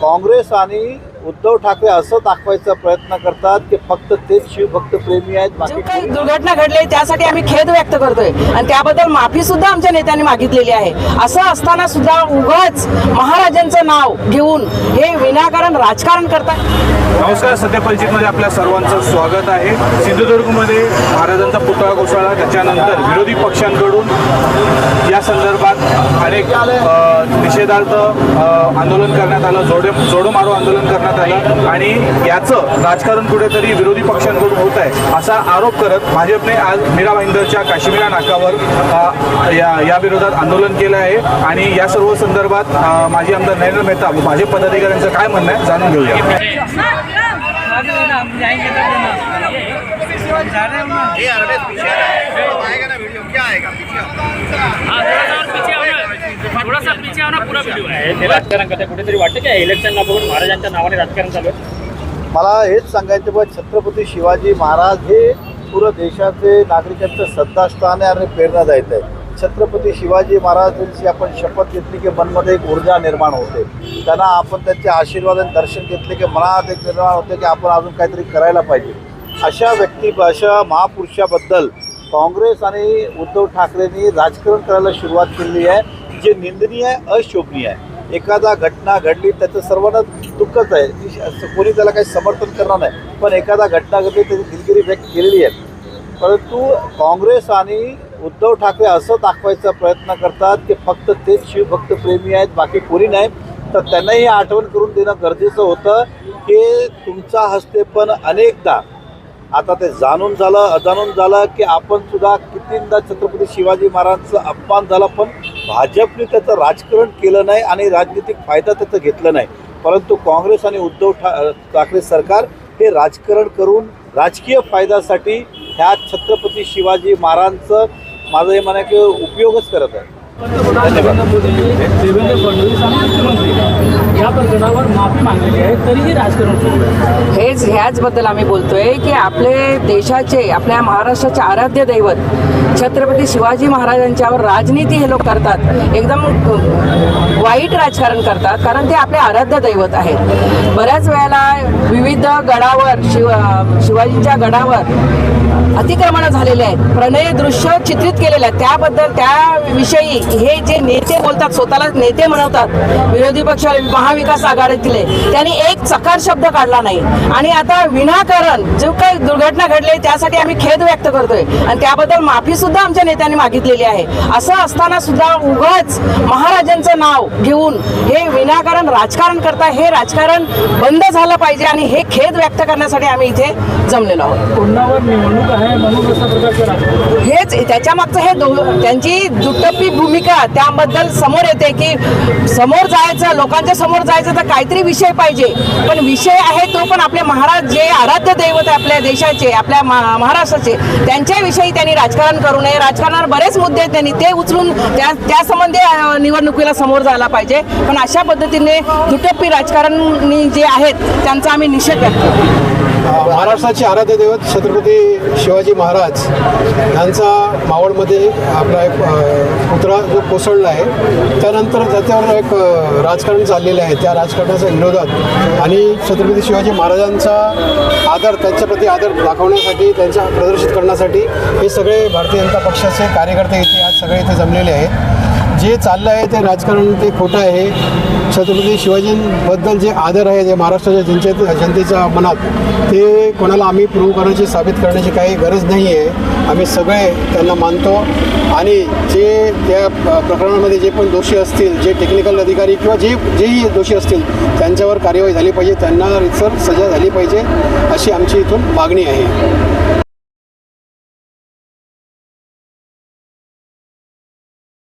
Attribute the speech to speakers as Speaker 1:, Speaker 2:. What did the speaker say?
Speaker 1: काँग्रेस आणि उद्धव ठाकरे असं दाखवायचा प्रयत्न करतात की फक्त तेच शिवभक्त प्रेमी आहेत,
Speaker 2: जो काही दुर्घटना घडली त्यासाठी आम्ही खेद व्यक्त करतोय आणि त्याबद्दल माफी सुद्धा आमच्या नेत्यांनी मागितलेली आहे। असं असताना सुद्धा उगाच महाराजांचं नाव घेऊन हे विनाकारण राजकारण करतात।
Speaker 3: नमस्कार, सध्या परिचितमध्ये आपल्या सर्वांचं स्वागत आहे। सिंधुदुर्गमध्ये महाराजांचा पुतळा कोसळला, त्याच्यानंतर विरोधी पक्षांकडून या संदर्भात अनेक निषेधार्थ आंदोलन करण्यात आलं, जोडो मारो आंदोलन करण्यात आलं आणि याचं राजकारण कुठेतरी विरोधी पक्षांकडून होत आहे असा आरोप करत भाजपने आज मीरा भाईंदरच्या काश्मीरा नाकावर या विरोधात आंदोलन केलं आहे। आणि या सर्व संदर्भात माजी आमदार नरेंद्र मेहता भाजप पदाधिकाऱ्यांचं काय म्हणणं आहे जाणून घेऊया।
Speaker 4: कुठेतरी वाटतं की इलेक्शनला बघून महाराजांच्या नावाने राजकारण चालू आहे।
Speaker 1: मला हेच सांगायचं बघ, छत्रपती शिवाजी महाराज हे पूर्ण देशाचे नागरिकांचं श्रद्धास्थान आहे आणि प्रेरणादायक आहे। छत्रपती शिवाजी महाराजांची आपण शपथ घेतली की मनमध्ये एक ऊर्जा निर्माण होते, त्यांना आपण त्यांचे आशीर्वाद आणि दर्शन घेतले की मनात एक निर्माण होते की आपण अजून काहीतरी करायला पाहिजे। अशा अशा महापुरुषाबद्दल काँग्रेस आणि उद्धव ठाकरेंनी राजकारण करायला सुरुवात केली आहे, जे निंदनीय आहे, अशोभनीय आहे। एखादा घटना घडली त्याचं सर्वांना दुःखच आहे, कोणी त्याला काही समर्थन करणार नाही, पण एखादा घटना घडली त्याची दिलगिरी व्यक्त केलेली आहे। परंतु काँग्रेस आणि उद्धव ठाकरे असं दाखवायचा प्रयत्न करतात की फक्त तेच शिवभक्त प्रेमी आहेत, बाकी कोणी नाही। तर त्यांनाही आठवण करून देणं गरजेचं होतं की तुमच्या हस्ते पण अनेकदा आता ते जाणून झालं अजाणून झालं की आपण सुद्धा कितींदा छत्रपती शिवाजी महाराजांचा अपमान झाला, पण भाजपने त्याचं राजकारण केलं नाही आणि राजनीतिक फायदा त्याचा घेतला नाही। परंतु काँग्रेस आणि उद्धव ठाकरे सरकार हे राजकारण करून राजकीय फायद्यासाठी ह्या छत्रपती शिवाजी महाराजांचं माझं हे म्हणा की उपयोगच करत आहे।
Speaker 4: देवेंद्र फडणवीस आणि मुख्यमंत्री या प्रकरणावर माफी मागलेली आहे, तरीही राजकारण सुरू आहे।
Speaker 2: ह्याचबद्दल आम्ही बोलतोय की आपले देशाचे आपल्या महाराष्ट्राचे आराध्य दैवत छत्रपती शिवाजी महाराजांच्यावर राजनीती हे लोक करतात, एकदम वाईट राजकारण करतात, कारण ते आपले आराध्य दैवत आहेत। बऱ्याच वेळेला विविध गडावर शिवाजींच्या गडावर अतिक्रमण झालेले आहेत, प्रणय दृश्य चित्रित केलेले आहेत, त्याबद्दल त्याविषयी हे जे नेते बोलतात, स्वतःला नेते म्हणवतात, विरोधी पक्ष महाविकास आघाडीतले, त्यांनी एक चकार शब्द काढला नाही। आणि आता विनाकारण जो काही दुर्घटना घडली त्यासाठी आम्ही खेद व्यक्त करतोय आणि त्याबद्दल माफी सुद्धा आमच्या नेत्यांनी मागितलेली आहे। असं असताना सुद्धा उगाच महाराजांचं नाव घेऊन हे विनाकारण राजकारण करता, हे राजकारण बंद झालं पाहिजे आणि हे खेद व्यक्त करण्यासाठी आम्ही इथे जमलेलो आहोत।
Speaker 4: पुन्हावर निवडणूक आहे म्हणून अशा प्रकारचं राजकारण,
Speaker 2: हेच त्याच्या मागचं हे त्यांची दुटप्पी भूमिका त्याबद्दल समोर येते की समोर जायचं, लोकांच्या समोर जायचं तर काहीतरी विषय पाहिजे, पण विषय आहे तो पण आपले महाराज जे आराध्य दैवत आहे आपल्या देशाचे, आपल्या महाराष्ट्राचे, त्यांच्याविषयी त्यांनी राजकारण करू नये। राजकारणावर बरेच मुद्दे आहेत, त्यांनी ते उचलून त्या संबंधी निवडणुकीला समोर जायला पाहिजे, पण अशा पद्धतीने दुटप्पी राजकारणी जे आहेत त्यांचा आम्ही निषेध व्यक्त करतो।
Speaker 5: महाराष्ट्राचे आराध्य दैवत छत्रपती शिवाजी महाराज यांचा मावळमध्ये आपला एक पुतळा जो कोसळला आहे, त्यानंतर त्याच्यावर एक राजकारण चाललेलं आहे। त्या राजकारणाच्या विरोधात आणि छत्रपती शिवाजी महाराजांचा आदर, त्यांच्याप्रती आदर दाखवण्यासाठी, त्यांच्या प्रदर्शित करण्यासाठी हे सगळे भारतीय जनता पक्षाचे कार्यकर्ते इथे आज सगळे इथे जमलेले आहेत। जे चाललं आहे ते राजकारण ते खोटं आहे। छत्रपती शिवाजींबद्दल जे आदर आहे, जे महाराष्ट्राच्या जनतेच्या मनात, ते कोणाला आम्ही प्रूव्ह करण्याची, साबित करण्याची काही गरज नाही आहे। आम्ही सगळे त्यांना मानतो आणि जे त्या प्रकरणामध्ये जे पण दोषी असतील, जे टेक्निकल अधिकारी किंवा जेही दोषी असतील त्यांच्यावर कार्यवाही झाली पाहिजे, त्यांना रीतसर सजा झाली पाहिजे, अशी आमची इथून मागणी आहे।